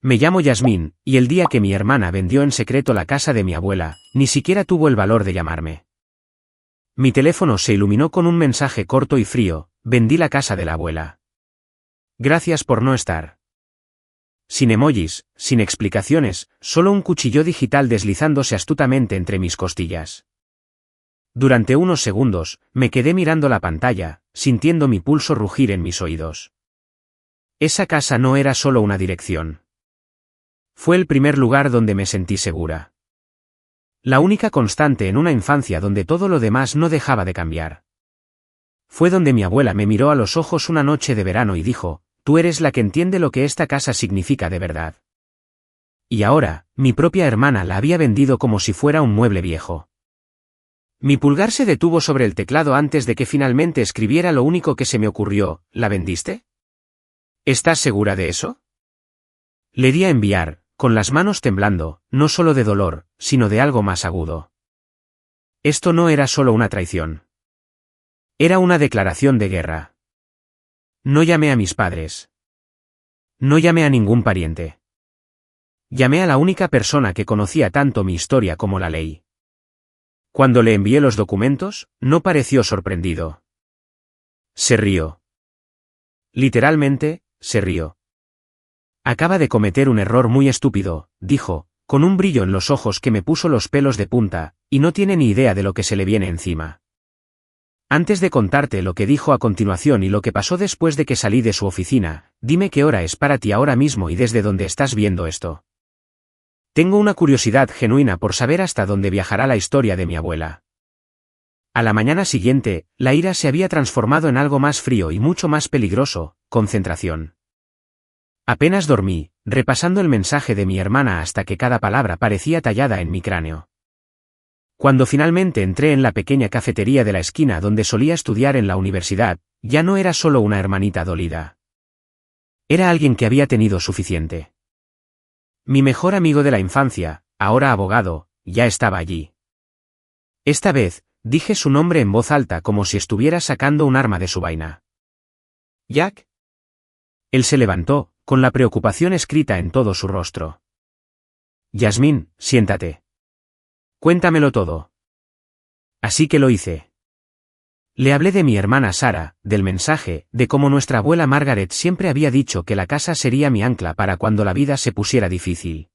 Me llamo Yasmín, y el día que mi hermana vendió en secreto la casa de mi abuela, ni siquiera tuvo el valor de llamarme. Mi teléfono se iluminó con un mensaje corto y frío: vendí la casa de la abuela. Gracias por no estar. Sin emojis, sin explicaciones, solo un cuchillo digital deslizándose astutamente entre mis costillas. Durante unos segundos, me quedé mirando la pantalla, sintiendo mi pulso rugir en mis oídos. Esa casa no era solo una dirección. Fue el primer lugar donde me sentí segura. La única constante en una infancia donde todo lo demás no dejaba de cambiar. Fue donde mi abuela me miró a los ojos una noche de verano y dijo: tú eres la que entiende lo que esta casa significa de verdad. Y ahora, mi propia hermana la había vendido como si fuera un mueble viejo. Mi pulgar se detuvo sobre el teclado antes de que finalmente escribiera lo único que se me ocurrió: ¿la vendiste? ¿Estás segura de eso? Le di a enviar, con las manos temblando, no solo de dolor, sino de algo más agudo. Esto no era solo una traición. Era una declaración de guerra. No llamé a mis padres. No llamé a ningún pariente. Llamé a la única persona que conocía tanto mi historia como la ley. Cuando le envié los documentos, no pareció sorprendido. Se rió. Literalmente, se rió. Acaba de cometer un error muy estúpido, dijo, con un brillo en los ojos que me puso los pelos de punta, y no tiene ni idea de lo que se le viene encima. Antes de contarte lo que dijo a continuación y lo que pasó después de que salí de su oficina, dime qué hora es para ti ahora mismo y desde dónde estás viendo esto. Tengo una curiosidad genuina por saber hasta dónde viajará la historia de mi abuela. A la mañana siguiente, la ira se había transformado en algo más frío y mucho más peligroso: concentración. Apenas dormí, repasando el mensaje de mi hermana hasta que cada palabra parecía tallada en mi cráneo. Cuando finalmente entré en la pequeña cafetería de la esquina donde solía estudiar en la universidad, ya no era solo una hermanita dolida. Era alguien que había tenido suficiente. Mi mejor amigo de la infancia, ahora abogado, ya estaba allí. Esta vez, dije su nombre en voz alta como si estuviera sacando un arma de su vaina. ¿Jack? Él se levantó, con la preocupación escrita en todo su rostro. Yasmín, siéntate. Cuéntamelo todo. Así que lo hice. Le hablé de mi hermana Sara, del mensaje, de cómo nuestra abuela Margaret siempre había dicho que la casa sería mi ancla para cuando la vida se pusiera difícil.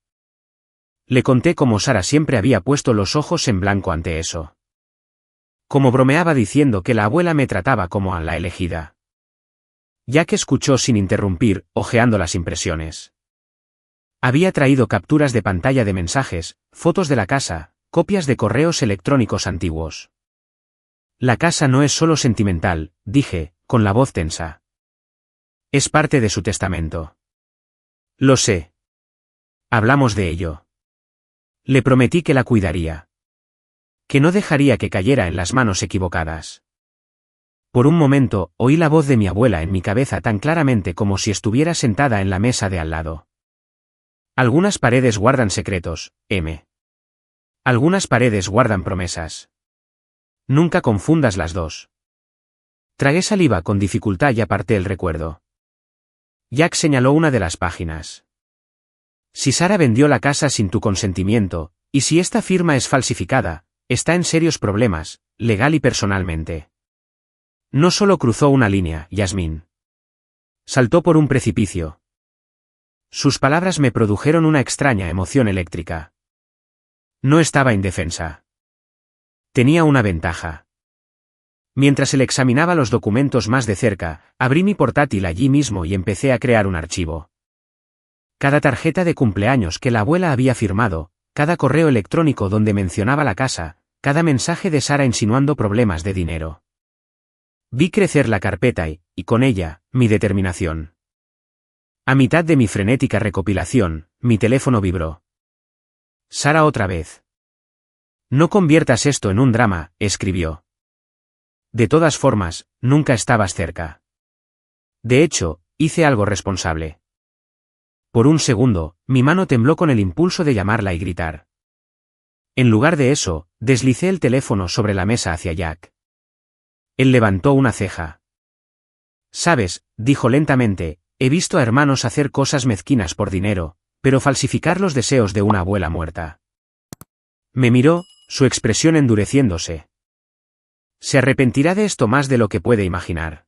Le conté cómo Sara siempre había puesto los ojos en blanco ante eso. Cómo bromeaba diciendo que la abuela me trataba como a la elegida. Jack escuchó sin interrumpir, hojeando las impresiones. Había traído capturas de pantalla de mensajes, fotos de la casa, copias de correos electrónicos antiguos. La casa no es solo sentimental, dije, con la voz tensa. Es parte de su testamento. Lo sé. Hablamos de ello. Le prometí que la cuidaría. Que no dejaría que cayera en las manos equivocadas. Por un momento, oí la voz de mi abuela en mi cabeza tan claramente como si estuviera sentada en la mesa de al lado. Algunas paredes guardan secretos, M. Algunas paredes guardan promesas. Nunca confundas las dos. Tragué saliva con dificultad y aparté el recuerdo. Jack señaló una de las páginas. Si Sara vendió la casa sin tu consentimiento, y si esta firma es falsificada, está en serios problemas, legal y personalmente. No solo cruzó una línea, Yasmín. Saltó por un precipicio. Sus palabras me produjeron una extraña emoción eléctrica. No estaba indefensa. Tenía una ventaja. Mientras él examinaba los documentos más de cerca, abrí mi portátil allí mismo y empecé a crear un archivo. Cada tarjeta de cumpleaños que la abuela había firmado, cada correo electrónico donde mencionaba la casa, cada mensaje de Sara insinuando problemas de dinero. Vi crecer la carpeta y con ella, mi determinación. A mitad de mi frenética recopilación, mi teléfono vibró. Sara otra vez. No conviertas esto en un drama, escribió. De todas formas, nunca estabas cerca. De hecho, hice algo responsable. Por un segundo, mi mano tembló con el impulso de llamarla y gritar. En lugar de eso, deslicé el teléfono sobre la mesa hacia Jack. Él levantó una ceja. Sabes, dijo lentamente, he visto a hermanos hacer cosas mezquinas por dinero, pero falsificar los deseos de una abuela muerta. Me miró, su expresión endureciéndose. Se arrepentirá de esto más de lo que puede imaginar.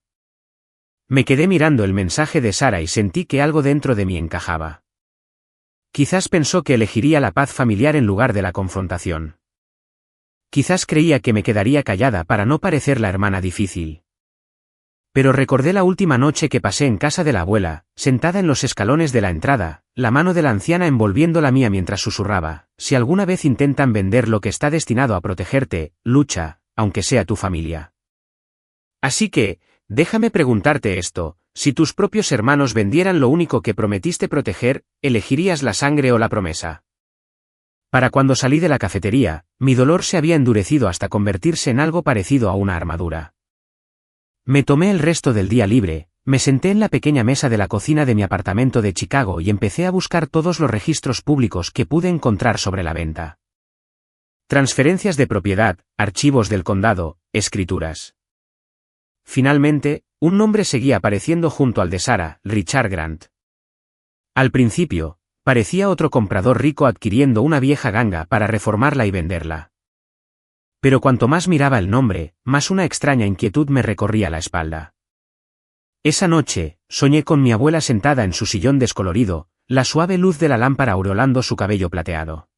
Me quedé mirando el mensaje de Sara y sentí que algo dentro de mí encajaba. Quizás pensó que elegiría la paz familiar en lugar de la confrontación. Quizás creía que me quedaría callada para no parecer la hermana difícil. Pero recordé la última noche que pasé en casa de la abuela, sentada en los escalones de la entrada, la mano de la anciana envolviendo la mía mientras susurraba: si alguna vez intentan vender lo que está destinado a protegerte, lucha, aunque sea tu familia. Así que, déjame preguntarte esto: si tus propios hermanos vendieran lo único que prometiste proteger, ¿elegirías la sangre o la promesa? Para cuando salí de la cafetería, mi dolor se había endurecido hasta convertirse en algo parecido a una armadura. Me tomé el resto del día libre, me senté en la pequeña mesa de la cocina de mi apartamento de Chicago y empecé a buscar todos los registros públicos que pude encontrar sobre la venta. Transferencias de propiedad, archivos del condado, escrituras. Finalmente, un nombre seguía apareciendo junto al de Sara: Richard Grant. Al principio, parecía otro comprador rico adquiriendo una vieja ganga para reformarla y venderla. Pero cuanto más miraba el nombre, más una extraña inquietud me recorría la espalda. Esa noche, soñé con mi abuela sentada en su sillón descolorido, la suave luz de la lámpara aureolando su cabello plateado.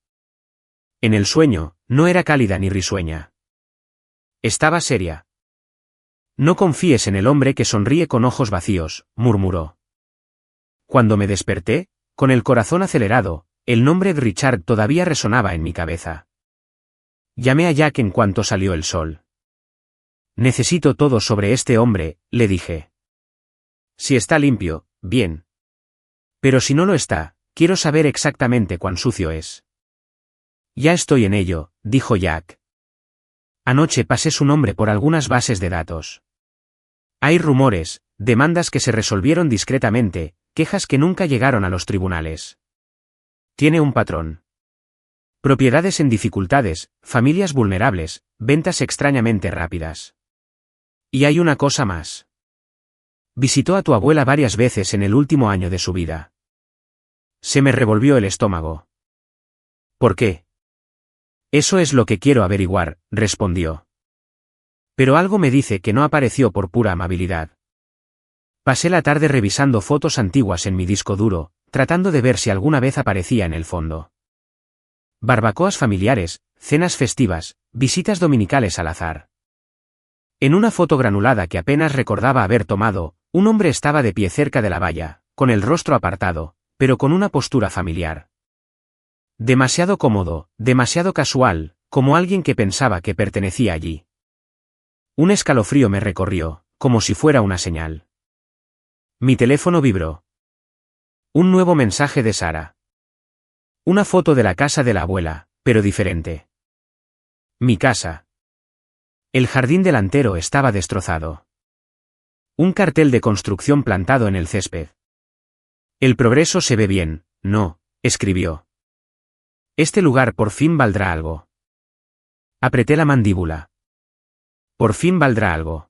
En el sueño, no era cálida ni risueña. Estaba seria. No confíes en el hombre que sonríe con ojos vacíos, murmuró. Cuando me desperté, con el corazón acelerado, el nombre de Richard todavía resonaba en mi cabeza. Llamé a Jack en cuanto salió el sol. Necesito todo sobre este hombre, le dije. Si está limpio, bien. Pero si no lo está, quiero saber exactamente cuán sucio es. Ya estoy en ello, dijo Jack. Anoche pasé su nombre por algunas bases de datos. Hay rumores, demandas que se resolvieron discretamente, quejas que nunca llegaron a los tribunales. Tiene un patrón. Propiedades en dificultades, familias vulnerables, ventas extrañamente rápidas. Y hay una cosa más. Visitó a tu abuela varias veces en el último año de su vida. Se me revolvió el estómago. ¿Por qué? Eso es lo que quiero averiguar, respondió. Pero algo me dice que no apareció por pura amabilidad. Pasé la tarde revisando fotos antiguas en mi disco duro, tratando de ver si alguna vez aparecía en el fondo. Barbacoas familiares, cenas festivas, visitas dominicales al azar. En una foto granulada que apenas recordaba haber tomado, un hombre estaba de pie cerca de la valla, con el rostro apartado, pero con una postura familiar. Demasiado cómodo, demasiado casual, como alguien que pensaba que pertenecía allí. Un escalofrío me recorrió, como si fuera una señal. Mi teléfono vibró. Un nuevo mensaje de Sara. Una foto de la casa de la abuela, pero diferente. Mi casa. El jardín delantero estaba destrozado. Un cartel de construcción plantado en el césped. El progreso se ve bien, ¿no?, escribió. Este lugar por fin valdrá algo. Apreté la mandíbula. Por fin valdrá algo.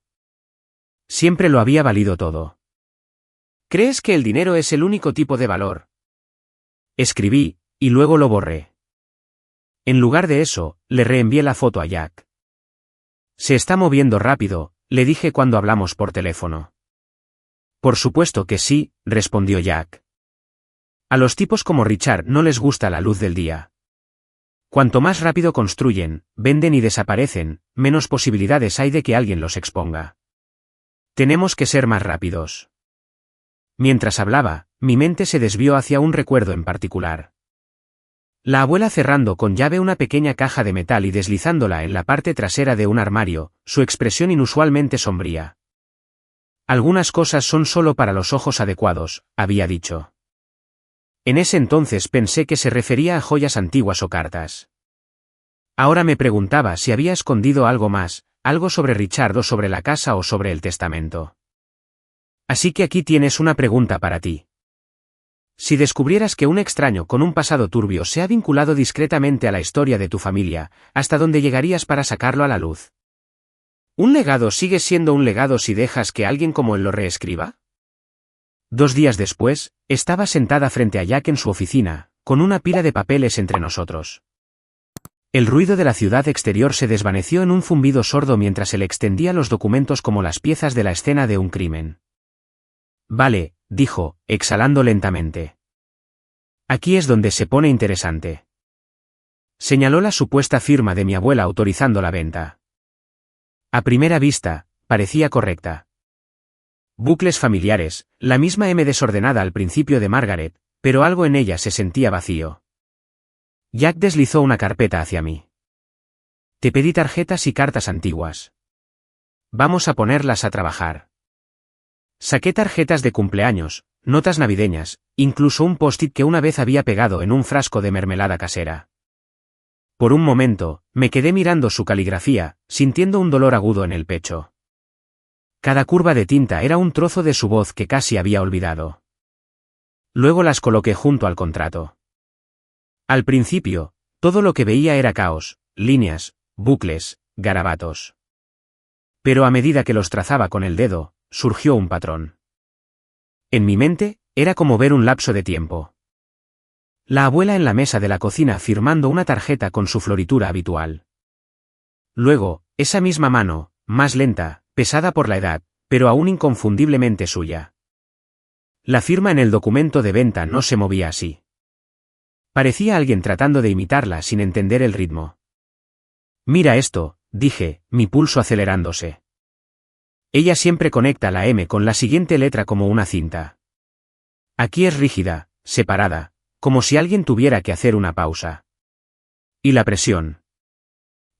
Siempre lo había valido todo. ¿Crees que el dinero es el único tipo de valor? Escribí, y luego lo borré. En lugar de eso, le reenvié la foto a Jack. Se está moviendo rápido, le dije cuando hablamos por teléfono. Por supuesto que sí, respondió Jack. A los tipos como Richard no les gusta la luz del día. Cuanto más rápido construyen, venden y desaparecen, menos posibilidades hay de que alguien los exponga. Tenemos que ser más rápidos. Mientras hablaba, mi mente se desvió hacia un recuerdo en particular. La abuela cerrando con llave una pequeña caja de metal y deslizándola en la parte trasera de un armario, su expresión inusualmente sombría. Algunas cosas son solo para los ojos adecuados, había dicho. En ese entonces pensé que se refería a joyas antiguas o cartas. Ahora me preguntaba si había escondido algo más, algo sobre Richard o sobre la casa o sobre el testamento. Así que aquí tienes una pregunta para ti. Si descubrieras que un extraño con un pasado turbio se ha vinculado discretamente a la historia de tu familia, ¿hasta dónde llegarías para sacarlo a la luz? ¿Un legado sigue siendo un legado si dejas que alguien como él lo reescriba? 2 días después, estaba sentada frente a Jack en su oficina, con una pila de papeles entre nosotros. El ruido de la ciudad exterior se desvaneció en un zumbido sordo mientras él extendía los documentos como las piezas de la escena de un crimen. Vale, dijo, exhalando lentamente. Aquí es donde se pone interesante. Señaló la supuesta firma de mi abuela autorizando la venta. A primera vista, parecía correcta. Bucles familiares, la misma M desordenada al principio de Margaret, pero algo en ella se sentía vacío. Jack deslizó una carpeta hacia mí. Te pedí tarjetas y cartas antiguas. Vamos a ponerlas a trabajar. Saqué tarjetas de cumpleaños, notas navideñas, incluso un post-it que una vez había pegado en un frasco de mermelada casera. Por un momento, me quedé mirando su caligrafía, sintiendo un dolor agudo en el pecho. Cada curva de tinta era un trozo de su voz que casi había olvidado. Luego las coloqué junto al contrato. Al principio, todo lo que veía era caos, líneas, bucles, garabatos. Pero a medida que los trazaba con el dedo, surgió un patrón. En mi mente, era como ver un lapso de tiempo. La abuela en la mesa de la cocina firmando una tarjeta con su floritura habitual. Luego, esa misma mano, más lenta, pesada por la edad, pero aún inconfundiblemente suya. La firma en el documento de venta no se movía así. Parecía alguien tratando de imitarla sin entender el ritmo. Mira esto, dije, mi pulso acelerándose. Ella siempre conecta la M con la siguiente letra como una cinta. Aquí es rígida, separada, como si alguien tuviera que hacer una pausa. Y la presión.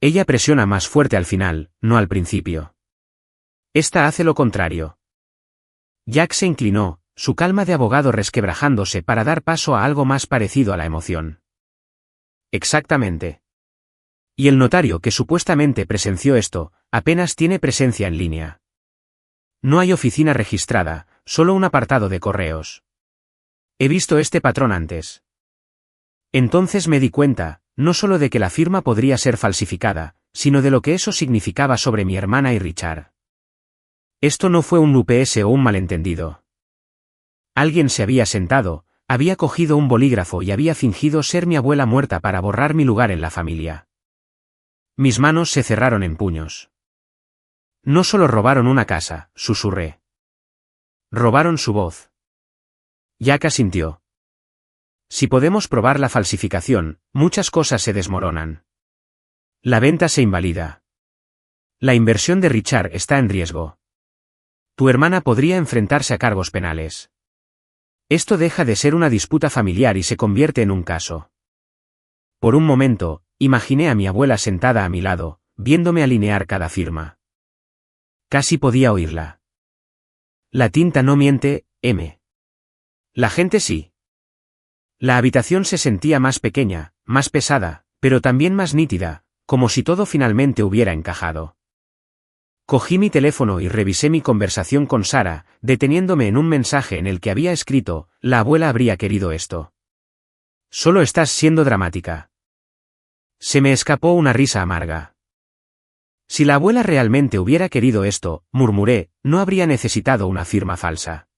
Ella presiona más fuerte al final, no al principio. Esta hace lo contrario. Jack se inclinó, su calma de abogado resquebrajándose para dar paso a algo más parecido a la emoción. Exactamente. Y el notario que supuestamente presenció esto, apenas tiene presencia en línea. No hay oficina registrada, solo un apartado de correos. He visto este patrón antes. Entonces me di cuenta, no solo de que la firma podría ser falsificada, sino de lo que eso significaba sobre mi hermana y Richard. Esto no fue un UPS o un malentendido. Alguien se había sentado, había cogido un bolígrafo y había fingido ser mi abuela muerta para borrar mi lugar en la familia. Mis manos se cerraron en puños. No solo robaron una casa, susurré. Robaron su voz. Jack asintió. Si podemos probar la falsificación, muchas cosas se desmoronan. La venta se invalida. La inversión de Richard está en riesgo. Tu hermana podría enfrentarse a cargos penales. Esto deja de ser una disputa familiar y se convierte en un caso. Por un momento, imaginé a mi abuela sentada a mi lado, viéndome alinear cada firma. Casi podía oírla. La tinta no miente, M. La gente sí. La habitación se sentía más pequeña, más pesada, pero también más nítida, como si todo finalmente hubiera encajado. Cogí mi teléfono y revisé mi conversación con Sara, deteniéndome en un mensaje en el que había escrito, la abuela habría querido esto. Solo estás siendo dramática. Se me escapó una risa amarga. Si la abuela realmente hubiera querido esto, murmuré, no habría necesitado una firma falsa.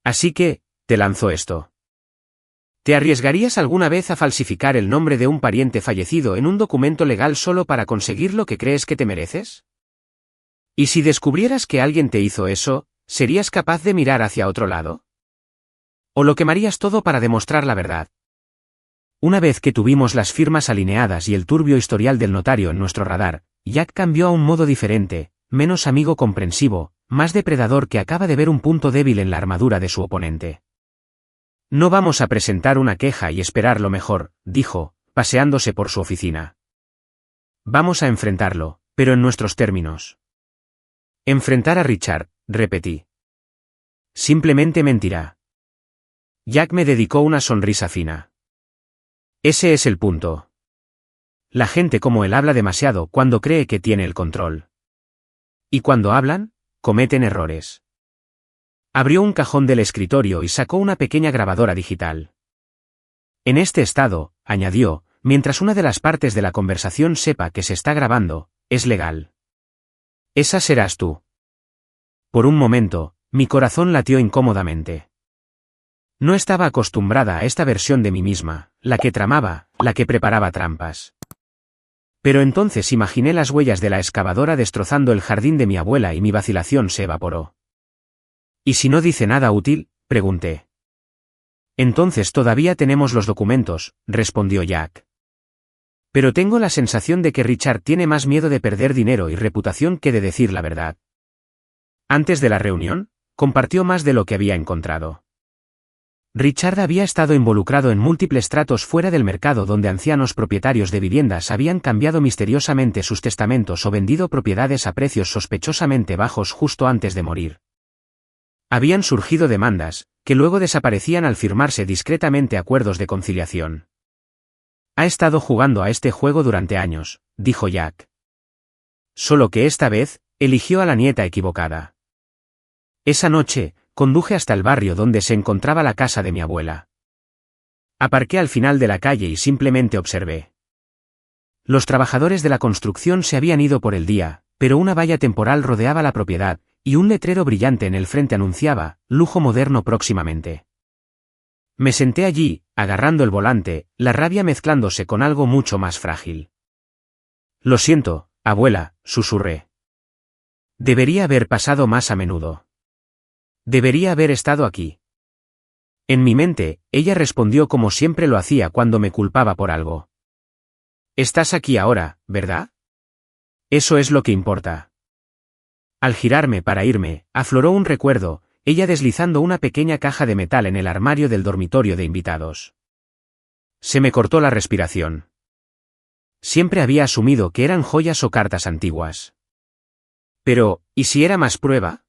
Así que, te lanzó esto. ¿Te arriesgarías alguna vez a falsificar el nombre de un pariente fallecido en un documento legal solo para conseguir lo que crees que te mereces? ¿Y si descubrieras que alguien te hizo eso, serías capaz de mirar hacia otro lado? ¿O lo quemarías todo para demostrar la verdad? Una vez que tuvimos las firmas alineadas y el turbio historial del notario en nuestro radar, Jack cambió a un modo diferente, menos amigo comprensivo, más depredador que acaba de ver un punto débil en la armadura de su oponente. No vamos a presentar una queja y esperar lo mejor, dijo, paseándose por su oficina. Vamos a enfrentarlo, pero en nuestros términos. Enfrentar a Richard, repetí. Simplemente mentirá. Jack me dedicó una sonrisa fina. Ese es el punto. La gente como él habla demasiado cuando cree que tiene el control. Y cuando hablan, cometen errores. Abrió un cajón del escritorio y sacó una pequeña grabadora digital. En este estado, añadió, mientras una de las partes de la conversación sepa que se está grabando, es legal. Esa serás tú. Por un momento, Mi corazón latió incómodamente. No estaba acostumbrada a esta versión de mí misma, la que tramaba, la que preparaba trampas. Pero entonces imaginé las huellas de la excavadora destrozando el jardín de mi abuela y mi vacilación se evaporó. ¿Y si no dice nada útil?, pregunté. Entonces todavía tenemos los documentos, respondió Jack. Pero tengo la sensación de que Richard tiene más miedo de perder dinero y reputación que de decir la verdad. Antes de la reunión, compartió más de lo que había encontrado. Richard había estado involucrado en múltiples tratos fuera del mercado donde ancianos propietarios de viviendas habían cambiado misteriosamente sus testamentos o vendido propiedades a precios sospechosamente bajos justo antes de morir. Habían surgido demandas, que luego desaparecían al firmarse discretamente acuerdos de conciliación. Ha estado jugando a este juego durante años, dijo Jack. Solo que esta vez, eligió a la nieta equivocada. Esa noche, conduje hasta el barrio donde se encontraba la casa de mi abuela. Aparqué al final de la calle y simplemente observé. Los trabajadores de la construcción se habían ido por el día, pero una valla temporal rodeaba la propiedad, y un letrero brillante en el frente anunciaba, lujo moderno próximamente. Me senté allí, agarrando el volante, la rabia mezclándose con algo mucho más frágil. Lo siento, abuela, susurré. Debería haber pasado más a menudo. Debería haber estado aquí. En mi mente, ella respondió como siempre lo hacía cuando me culpaba por algo. Estás aquí ahora, ¿verdad? Eso es lo que importa. Al girarme para irme, afloró un recuerdo, ella deslizando una pequeña caja de metal en el armario del dormitorio de invitados. Se me cortó la respiración. Siempre había asumido que eran joyas o cartas antiguas. Pero, ¿y si era más prueba?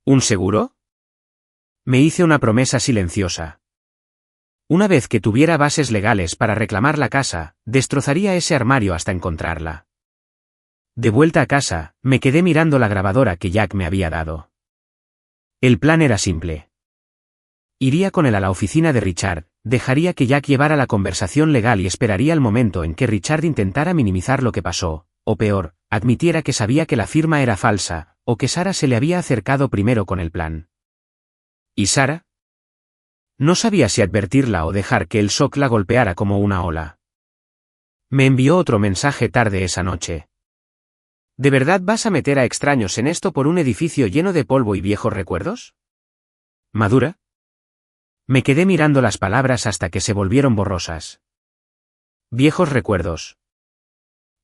¿Un seguro? Me hice una promesa silenciosa. Una vez que tuviera bases legales para reclamar la casa, destrozaría ese armario hasta encontrarla. De vuelta a casa, me quedé mirando la grabadora que Jack me había dado. El plan era simple. Iría con él a la oficina de Richard, dejaría que Jack llevara la conversación legal y esperaría el momento en que Richard intentara minimizar lo que pasó, o peor, admitiera que sabía que la firma era falsa, o que Sara se le había acercado primero con el plan. ¿Y Sara? No sabía si advertirla o dejar que el shock la golpeara como una ola. Me envió otro mensaje tarde esa noche. ¿De verdad vas a meter a extraños en esto por un edificio lleno de polvo y viejos recuerdos? ¿Madura? Me quedé mirando las palabras hasta que se volvieron borrosas. Viejos recuerdos.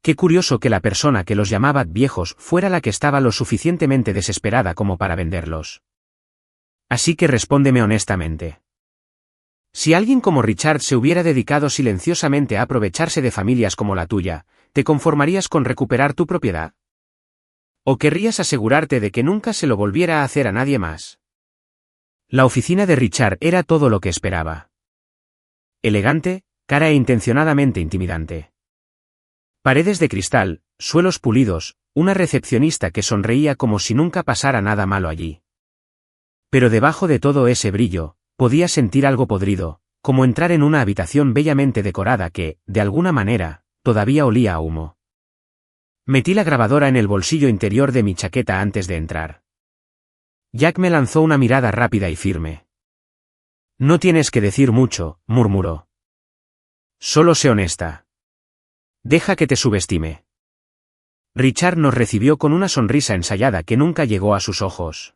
Qué curioso que la persona que los llamaba viejos fuera la que estaba lo suficientemente desesperada como para venderlos. Así que respóndeme honestamente. Si alguien como Richard se hubiera dedicado silenciosamente a aprovecharse de familias como la tuya, ¿te conformarías con recuperar tu propiedad? ¿O querrías asegurarte de que nunca se lo volviera a hacer a nadie más? La oficina de Richard era todo lo que esperaba. Elegante, cara e intencionadamente intimidante. Paredes de cristal, suelos pulidos, una recepcionista que sonreía como si nunca pasara nada malo allí. Pero debajo de todo ese brillo, podía sentir algo podrido, como entrar en una habitación bellamente decorada que, de alguna manera, todavía olía a humo. Metí la grabadora en el bolsillo interior de mi chaqueta antes de entrar. Jack me lanzó una mirada rápida y firme. No tienes que decir mucho, murmuró. Solo sé honesta. Deja que te subestime. Richard nos recibió con una sonrisa ensayada que nunca llegó a sus ojos.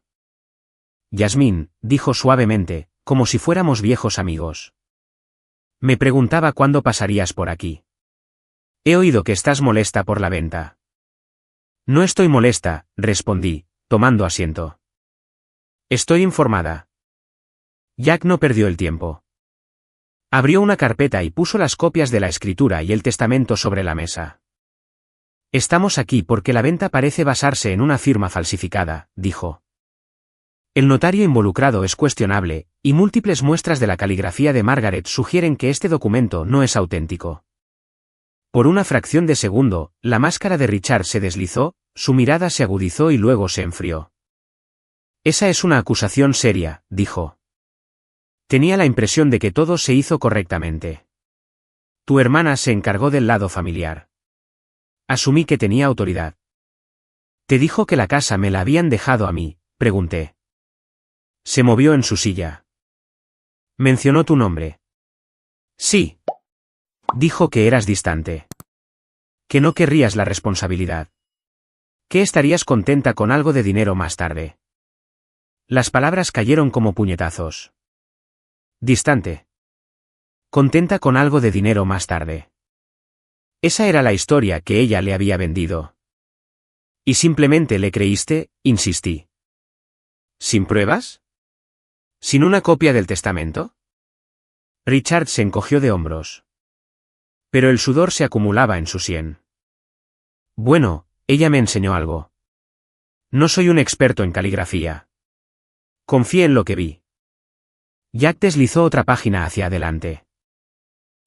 Yasmín, dijo suavemente, como si fuéramos viejos amigos. Me preguntaba cuándo pasarías por aquí. He oído que estás molesta por la venta. No estoy molesta, respondí, tomando asiento. Estoy informada. Jack no perdió el tiempo. Abrió una carpeta y puso las copias de la escritura y el testamento sobre la mesa. Estamos aquí porque la venta parece basarse en una firma falsificada, dijo. El notario involucrado es cuestionable, y múltiples muestras de la caligrafía de Margaret sugieren que este documento no es auténtico. Por una fracción de segundo, la máscara de Richard se deslizó, su mirada se agudizó y luego se enfrió. Esa es una acusación seria, dijo. Tenía la impresión de que todo se hizo correctamente. Tu hermana se encargó del lado familiar. Asumí que tenía autoridad. ¿Te dijo que la casa me la habían dejado a mí?, pregunté. Se movió en su silla. Mencionó tu nombre. Sí. Dijo que eras distante. Que no querrías la responsabilidad. Que estarías contenta con algo de dinero más tarde. Las palabras cayeron como puñetazos. Distante. Contenta con algo de dinero más tarde. Esa era la historia que ella le había vendido. ¿Y simplemente le creíste? Insistí. ¿Sin pruebas? ¿Sin una copia del testamento? Richard se encogió de hombros. Pero el sudor se acumulaba en su sien. Bueno, ella me enseñó algo. No soy un experto en caligrafía. Confié en lo que vi. Jack deslizó otra página hacia adelante.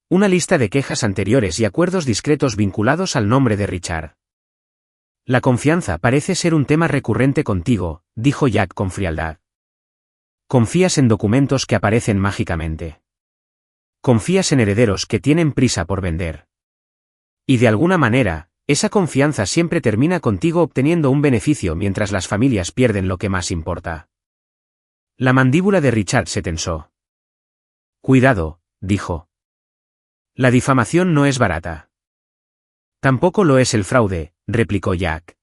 Una lista de quejas anteriores y acuerdos discretos vinculados al nombre de Richard. La confianza parece ser un tema recurrente contigo, dijo Jack con frialdad. Confías en documentos que aparecen mágicamente. Confías en herederos que tienen prisa por vender. Y de alguna manera, esa confianza siempre termina contigo obteniendo un beneficio mientras las familias pierden lo que más importa. La mandíbula de Richard se tensó. Cuidado, dijo. La difamación no es barata. Tampoco lo es el fraude, replicó Jack.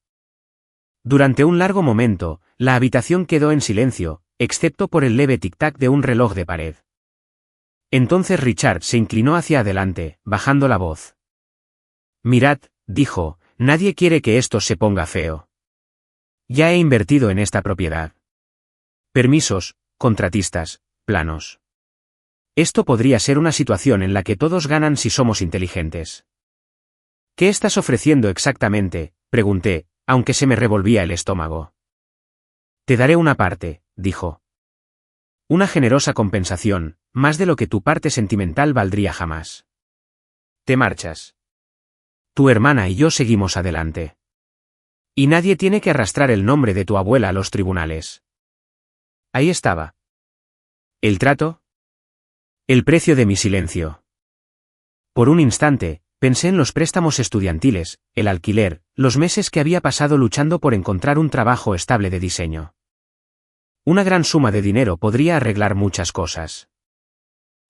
Durante un largo momento, la habitación quedó en silencio, excepto por el leve tic-tac de un reloj de pared. Entonces Richard se inclinó hacia adelante, bajando la voz. Mirad, dijo, nadie quiere que esto se ponga feo. Ya he invertido en esta propiedad. Permisos, contratistas, planos. Esto podría ser una situación en la que todos ganan si somos inteligentes. ¿Qué estás ofreciendo exactamente?, pregunté, aunque se me revolvía el estómago. Te daré una parte, dijo. Una generosa compensación, más de lo que tu parte sentimental valdría jamás. Te marchas. Tu hermana y yo seguimos adelante. Y nadie tiene que arrastrar el nombre de tu abuela a los tribunales. Ahí estaba. ¿El trato? El precio de mi silencio. Por un instante, pensé en los préstamos estudiantiles, el alquiler, los meses que había pasado luchando por encontrar un trabajo estable de diseño. Una gran suma de dinero podría arreglar muchas cosas.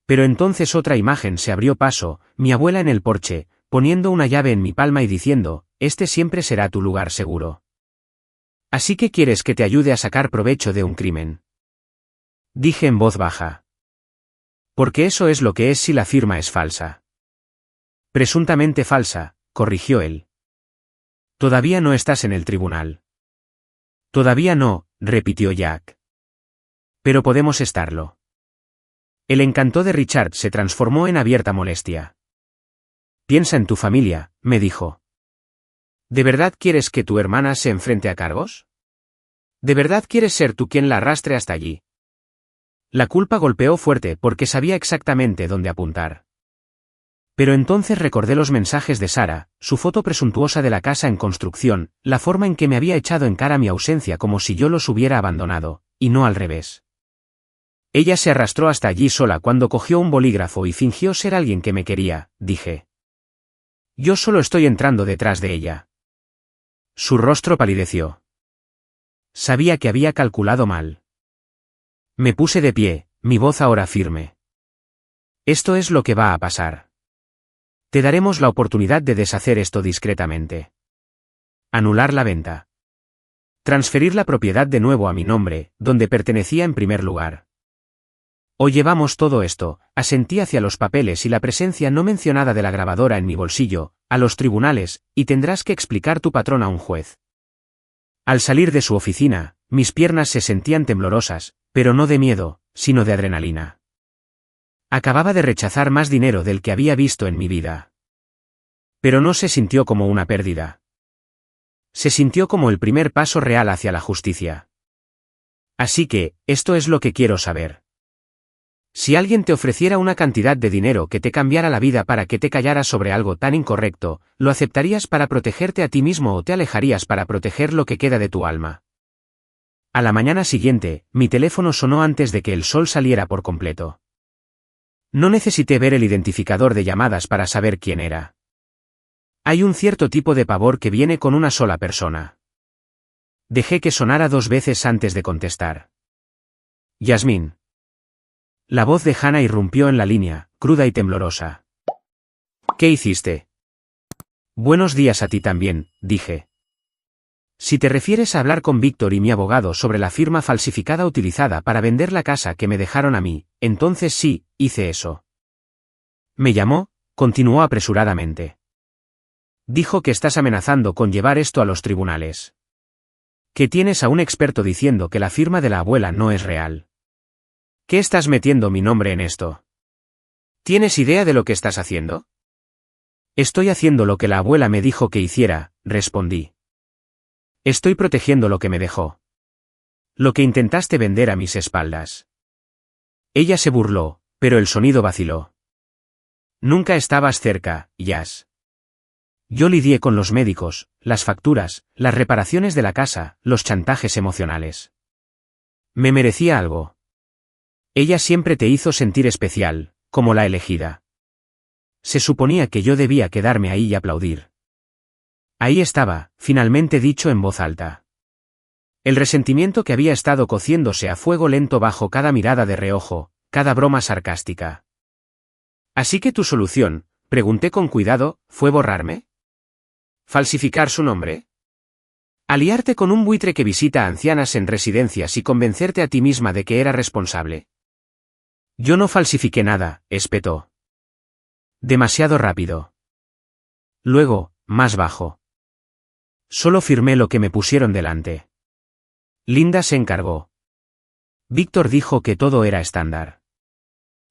Pero entonces otra imagen se abrió paso, mi abuela en el porche, poniendo una llave en mi palma y diciendo, este siempre será tu lugar seguro. Así que quieres que te ayude a sacar provecho de un crimen. Dije en voz baja. Porque eso es lo que es si la firma es falsa. Presuntamente falsa, corrigió él. Todavía no estás en el tribunal. Todavía no, repitió Jack. Pero podemos estarlo. El encanto de Richard se transformó en abierta molestia. Piensa en tu familia, me dijo. ¿De verdad quieres que tu hermana se enfrente a cargos? ¿De verdad quieres ser tú quien la arrastre hasta allí? La culpa golpeó fuerte porque sabía exactamente dónde apuntar. Pero entonces recordé los mensajes de Sara, su foto presuntuosa de la casa en construcción, la forma en que me había echado en cara mi ausencia como si yo los hubiera abandonado, y no al revés. Ella se arrastró hasta allí sola cuando cogió un bolígrafo y fingió ser alguien que me quería, dije. Yo solo estoy entrando detrás de ella. Su rostro palideció. Sabía que había calculado mal. Me puse de pie, mi voz ahora firme. Esto es lo que va a pasar. Te daremos la oportunidad de deshacer esto discretamente. Anular la venta. Transferir la propiedad de nuevo a mi nombre, donde pertenecía en primer lugar. O llevamos todo esto, asentí hacia los papeles y la presencia no mencionada de la grabadora en mi bolsillo, a los tribunales, y tendrás que explicar tu patrón a un juez. Al salir de su oficina, mis piernas se sentían temblorosas, pero no de miedo, sino de adrenalina. Acababa de rechazar más dinero del que había visto en mi vida. Pero no se sintió como una pérdida. Se sintió como el primer paso real hacia la justicia. Así que, esto es lo que quiero saber. Si alguien te ofreciera una cantidad de dinero que te cambiara la vida para que te callaras sobre algo tan incorrecto, ¿lo aceptarías para protegerte a ti mismo o te alejarías para proteger lo que queda de tu alma? A la mañana siguiente, mi teléfono sonó antes de que el sol saliera por completo. No necesité ver el identificador de llamadas para saber quién era. Hay un cierto tipo de pavor que viene con una sola persona. Dejé que sonara 2 veces antes de contestar. Yasmín. La voz de Hannah irrumpió en la línea, cruda y temblorosa. ¿Qué hiciste? Buenos días a ti también, dije. Si te refieres a hablar con Víctor y mi abogado sobre la firma falsificada utilizada para vender la casa que me dejaron a mí, entonces sí, hice eso. Me llamó, continuó apresuradamente. Dijo que estás amenazando con llevar esto a los tribunales. Que tienes a un experto diciendo que la firma de la abuela no es real. ¿Qué estás metiendo mi nombre en esto? ¿Tienes idea de lo que estás haciendo? Estoy haciendo lo que la abuela me dijo que hiciera, respondí. Estoy protegiendo lo que me dejó. Lo que intentaste vender a mis espaldas. Ella se burló, pero el sonido vaciló. Nunca estabas cerca, Yas. Yo lidié con los médicos, las facturas, las reparaciones de la casa, los chantajes emocionales. Me merecía algo. Ella siempre te hizo sentir especial, como la elegida. Se suponía que yo debía quedarme ahí y aplaudir. Ahí estaba, finalmente dicho en voz alta. El resentimiento que había estado cociéndose a fuego lento bajo cada mirada de reojo, cada broma sarcástica. Así que tu solución, pregunté con cuidado, ¿fue borrarme? ¿Falsificar su nombre? ¿Aliarte con un buitre que visita a ancianas en residencias y convencerte a ti misma de que era responsable? Yo no falsifiqué nada, espetó. Demasiado rápido. Luego, más bajo. Solo firmé lo que me pusieron delante. Linda se encargó. Víctor dijo que todo era estándar.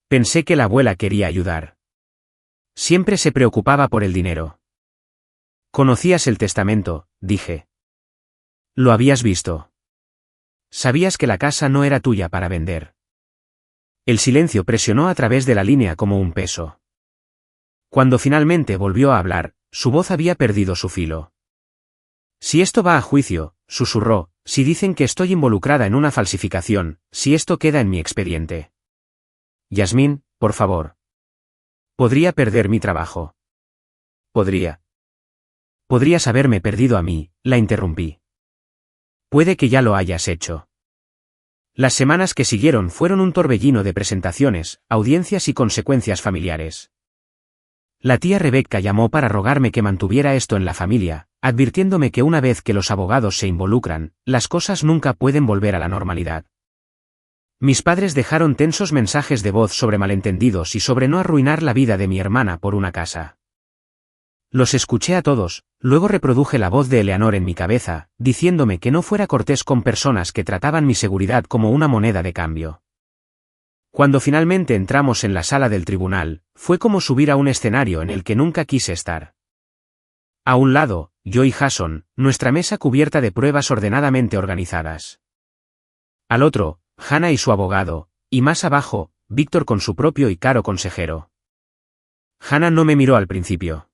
Pensé que la abuela quería ayudar. Siempre se preocupaba por el dinero. Conocías el testamento, dije. Lo habías visto. Sabías que la casa no era tuya para vender. El silencio presionó a través de la línea como un peso. Cuando finalmente volvió a hablar, su voz había perdido su filo. Si esto va a juicio, susurró, si dicen que estoy involucrada en una falsificación, si esto queda en mi expediente. Yasmín, por favor. Podría perder mi trabajo. Podría. Podrías haberme perdido a mí, la interrumpí. Puede que ya lo hayas hecho. Las semanas que siguieron fueron un torbellino de presentaciones, audiencias y consecuencias familiares. La tía Rebecca llamó para rogarme que mantuviera esto en la familia, advirtiéndome que una vez que los abogados se involucran, las cosas nunca pueden volver a la normalidad. Mis padres dejaron tensos mensajes de voz sobre malentendidos y sobre no arruinar la vida de mi hermana por una casa. Los escuché a todos, luego reproduje la voz de Eleanor en mi cabeza, diciéndome que no fuera cortés con personas que trataban mi seguridad como una moneda de cambio. Cuando finalmente entramos en la sala del tribunal, fue como subir a un escenario en el que nunca quise estar. A un lado, yo y Jason, nuestra mesa cubierta de pruebas ordenadamente organizadas. Al otro, Hannah y su abogado, y más abajo, Víctor con su propio y caro consejero. Hannah no me miró al principio.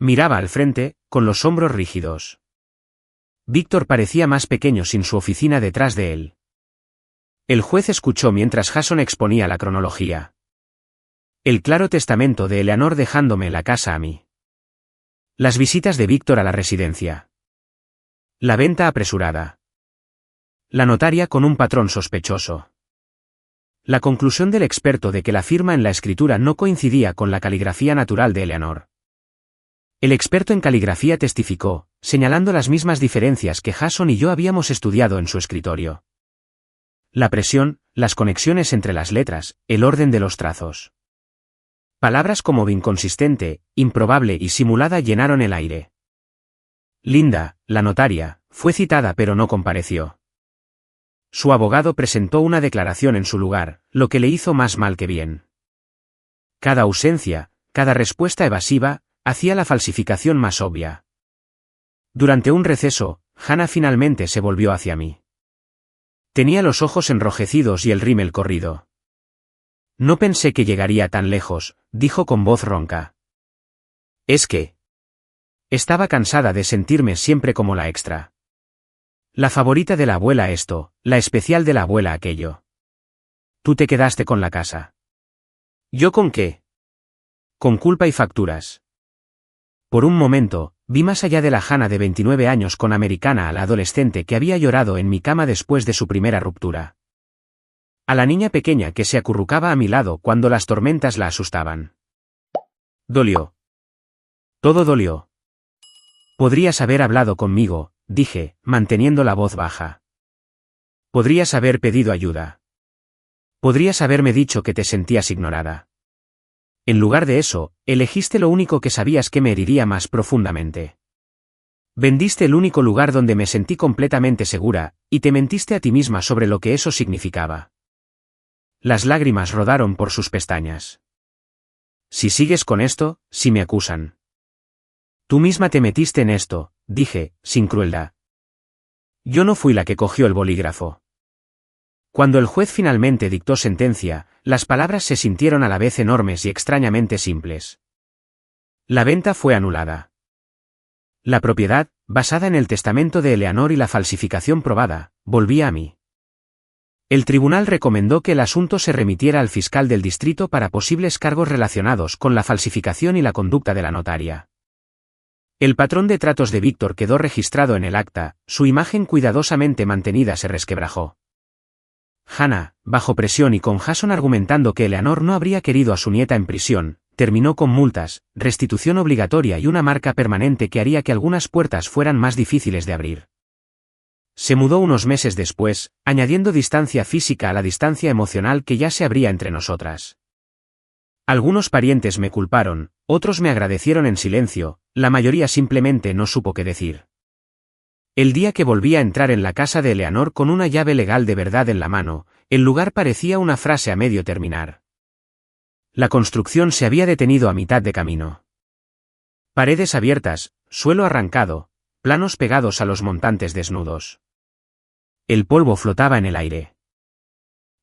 Miraba al frente, con los hombros rígidos. Víctor parecía más pequeño sin su oficina detrás de él. El juez escuchó mientras Jason exponía la cronología. El claro testamento de Eleanor dejándome la casa a mí. Las visitas de Víctor a la residencia. La venta apresurada. La notaria con un patrón sospechoso. La conclusión del experto de que la firma en la escritura no coincidía con la caligrafía natural de Eleanor. El experto en caligrafía testificó, señalando las mismas diferencias que Jason y yo habíamos estudiado en su escritorio. La presión, las conexiones entre las letras, el orden de los trazos. Palabras como inconsistente, improbable y simulada llenaron el aire. Linda, la notaria, fue citada pero no compareció. Su abogado presentó una declaración en su lugar, lo que le hizo más mal que bien. Cada ausencia, cada respuesta evasiva, hacía la falsificación más obvia. Durante un receso, Hannah finalmente se volvió hacia mí. Tenía los ojos enrojecidos y el rímel corrido. No pensé que llegaría tan lejos, dijo con voz ronca. Es que... Estaba cansada de sentirme siempre como la extra. La favorita de la abuela esto, la especial de la abuela aquello. Tú te quedaste con la casa. ¿Yo con qué? Con culpa y facturas. Por un momento, vi más allá de la Hannah de 29 años con americana a la adolescente que había llorado en mi cama después de su primera ruptura. a la niña pequeña que se acurrucaba a mi lado cuando las tormentas la asustaban. Dolió. Todo dolió. Podrías haber hablado conmigo, dije, manteniendo la voz baja. Podrías haber pedido ayuda. Podrías haberme dicho que te sentías ignorada. En lugar de eso, elegiste lo único que sabías que me heriría más profundamente. Vendiste el único lugar donde me sentí completamente segura, y te mentiste a ti misma sobre lo que eso significaba. Las lágrimas rodaron por sus pestañas. Si sigues con esto, si me acusan. Tú misma te metiste en esto, dije, sin crueldad. Yo no fui la que cogió el bolígrafo. Cuando el juez finalmente dictó sentencia, las palabras se sintieron a la vez enormes y extrañamente simples. La venta fue anulada. La propiedad, basada en el testamento de Eleanor y la falsificación probada, volvía a mí. El tribunal recomendó que el asunto se remitiera al fiscal del distrito para posibles cargos relacionados con la falsificación y la conducta de la notaria. El patrón de tratos de Víctor quedó registrado en el acta, su imagen cuidadosamente mantenida se resquebrajó. Hannah, bajo presión y con Jason argumentando que Eleanor no habría querido a su nieta en prisión, terminó con multas, restitución obligatoria y una marca permanente que haría que algunas puertas fueran más difíciles de abrir. Se mudó unos meses después, añadiendo distancia física a la distancia emocional que ya se abría entre nosotras. Algunos parientes me culparon, otros me agradecieron en silencio, la mayoría simplemente no supo qué decir. El día que volví a entrar en la casa de Eleanor con una llave legal de verdad en la mano, el lugar parecía una frase a medio terminar. La construcción se había detenido a mitad de camino. Paredes abiertas, suelo arrancado, planos pegados a los montantes desnudos. El polvo flotaba en el aire.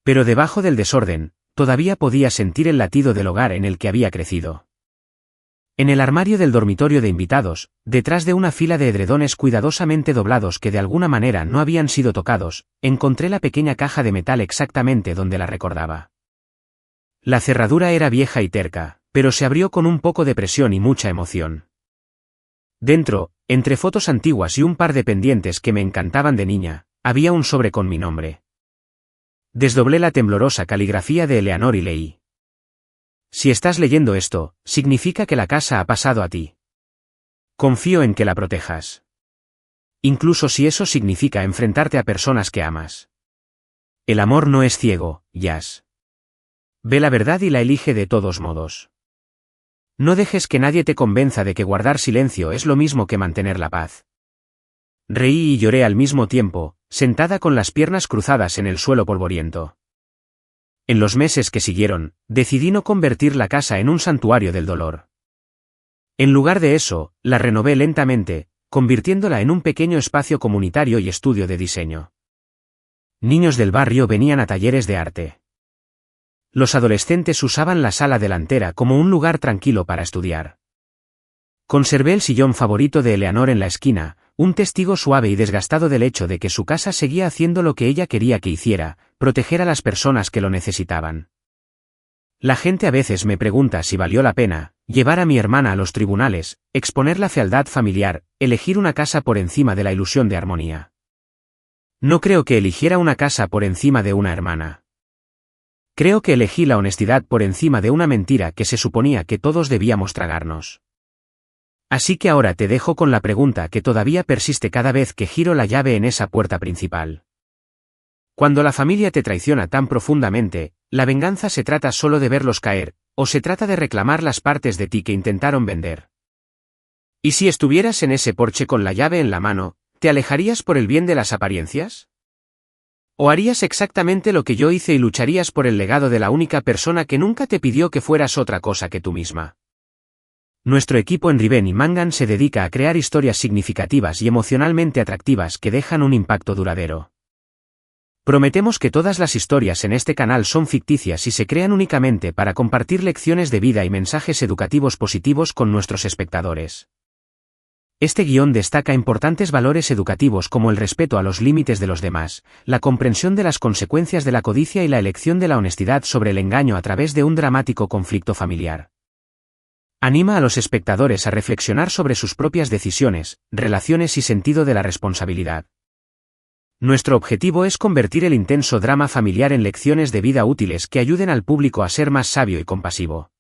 Pero debajo del desorden, todavía podía sentir el latido del hogar en el que había crecido. En el armario del dormitorio de invitados, detrás de una fila de edredones cuidadosamente doblados que de alguna manera no habían sido tocados, encontré la pequeña caja de metal exactamente donde la recordaba. La cerradura era vieja y terca, pero se abrió con un poco de presión y mucha emoción. Dentro, entre fotos antiguas y un par de pendientes que me encantaban de niña, había un sobre con mi nombre. Desdoblé la temblorosa caligrafía de Eleanor y leí. Si estás leyendo esto, significa que la casa ha pasado a ti. Confío en que la protejas. Incluso si eso significa enfrentarte a personas que amas. El amor no es ciego, Jazz. Ve la verdad y la elige de todos modos. No dejes que nadie te convenza de que guardar silencio es lo mismo que mantener la paz. Reí y lloré al mismo tiempo, sentada con las piernas cruzadas en el suelo polvoriento. En los meses que siguieron, decidí no convertir la casa en un santuario del dolor. En lugar de eso, la renové lentamente, convirtiéndola en un pequeño espacio comunitario y estudio de diseño. Niños del barrio venían a talleres de arte. Los adolescentes usaban la sala delantera como un lugar tranquilo para estudiar. Conservé el sillón favorito de Eleanor en la esquina, un testigo suave y desgastado del hecho de que su casa seguía haciendo lo que ella quería que hiciera, proteger a las personas que lo necesitaban. La gente a veces me pregunta si valió la pena llevar a mi hermana a los tribunales, exponer la fealdad familiar, elegir una casa por encima de la ilusión de armonía. No creo que eligiera una casa por encima de una hermana. Creo que elegí la honestidad por encima de una mentira que se suponía que todos debíamos tragarnos. Así que ahora te dejo con la pregunta que todavía persiste cada vez que giro la llave en esa puerta principal. Cuando la familia te traiciona tan profundamente, ¿la venganza se trata solo de verlos caer, o se trata de reclamar las partes de ti que intentaron vender? ¿Y si estuvieras en ese porche con la llave en la mano, te alejarías por el bien de las apariencias? ¿O harías exactamente lo que yo hice y lucharías por el legado de la única persona que nunca te pidió que fueras otra cosa que tú misma? Nuestro equipo en Riven y Mangan se dedica a crear historias significativas y emocionalmente atractivas que dejan un impacto duradero. Prometemos que todas las historias en este canal son ficticias y se crean únicamente para compartir lecciones de vida y mensajes educativos positivos con nuestros espectadores. Este guión destaca importantes valores educativos como el respeto a los límites de los demás, la comprensión de las consecuencias de la codicia y la elección de la honestidad sobre el engaño a través de un dramático conflicto familiar. Anima a los espectadores a reflexionar sobre sus propias decisiones, relaciones y sentido de la responsabilidad. Nuestro objetivo es convertir el intenso drama familiar en lecciones de vida útiles que ayuden al público a ser más sabio y compasivo.